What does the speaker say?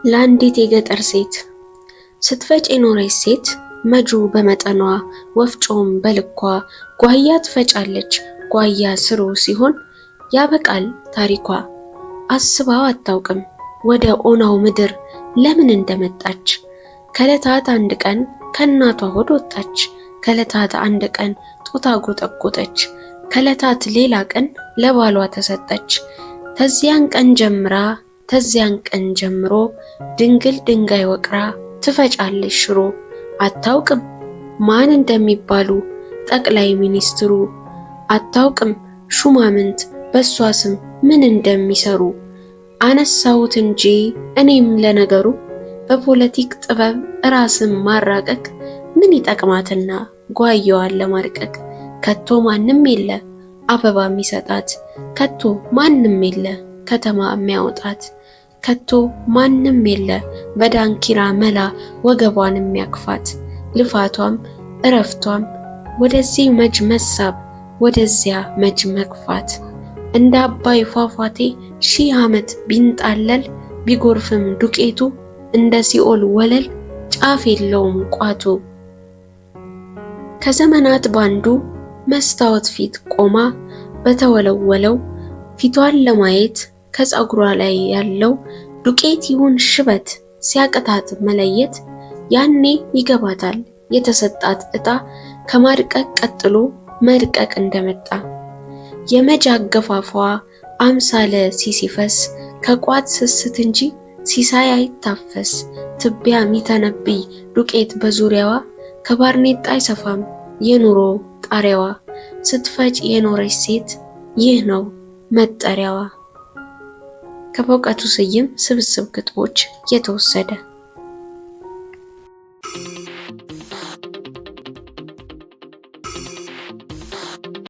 ለአንዲት የገጠር ሴት ስትፈጭ የኖረች ሴት መጁ በመጠኗ ወፍጮም በልኳ ጓያ ትፈጫለች ጓያ ስሩ ሲሆን ያበቃል ታሪኳ። አስባው አታውቅም ወደ ኦናው ምድር ለምን እንደመጣች። ከዕለታት አንድ ቀን ከእናቷ ሆድ ወጣች። ከዕለታት አንድ ቀን ጡት አጎጠጎጠች። ከዕለታት ሌላ ቀን ለባሏ ተሰጠች። ተዚያን ቀን ጀምሮ ድንግል ድንጋይ ወቅራ ትፈጫለች ሽሮ። አታውቅም ማን እንደሚባሉ ጠቅላይ ሚኒስትሩ። አታውቅም ሹማምንት በሷ ስም ምን እንደሚሰሩ። አነሳሁት እንጂ እኔም ለነገሩ በፖለቲክ ጥበብ ራስን ማራቀቅ ምን ይጠቅማትና ጓያዋን ለማርቀቅ። ከቶ ማንም የለ አበባ የሚሰጣት፣ ከቶ ማንም የለ ከተማ የሚያወጣት፣ ከቶ ማንም የለ በዳንኪራ መላ ወገቧን የሚያክፋት። ልፋቷም እረፍቷም ወደዚህ መጅ መሳብ ወደዚያ መጅ መግፋት። እንደ አባይ ፏፏቴ 1000 ዓመት ቢንጣለል ቢጎርፍም ዱቄቱ እንደ ሲኦል ወለል ጫፍ የለውም ቋቱ። ከዘመናት ባንዱ መስታወት ፊት ቆማ በተወለወለው ፊቷን ለማየት ከፀጉሯ ላይ ያለው ዱቄት ይሁን ሽበት ሲያቅታት መለየት። ያኔ ይገባታል የተሰጣት ዕጣ ከማድቀቅ ቀጥሎ መድቀቅ እንደመጣ። የመጅ አገፋፏ አምሳለ ሲሲፈስ ከቋት ስስት እንጂ ሲሳይ አይታፈስ። ትቢያ ሚተነብይ ዱቄት በዙሪያዋ ከባርኔጣ አይሰፋም የኑሮ ጣሪያዋ። ስትፈጭ የኖረች ሴት ይህ ነው መጠሪያዋ። ከበእውቀቱ ስዩም ስብስብ ግጥሞች የተወሰደ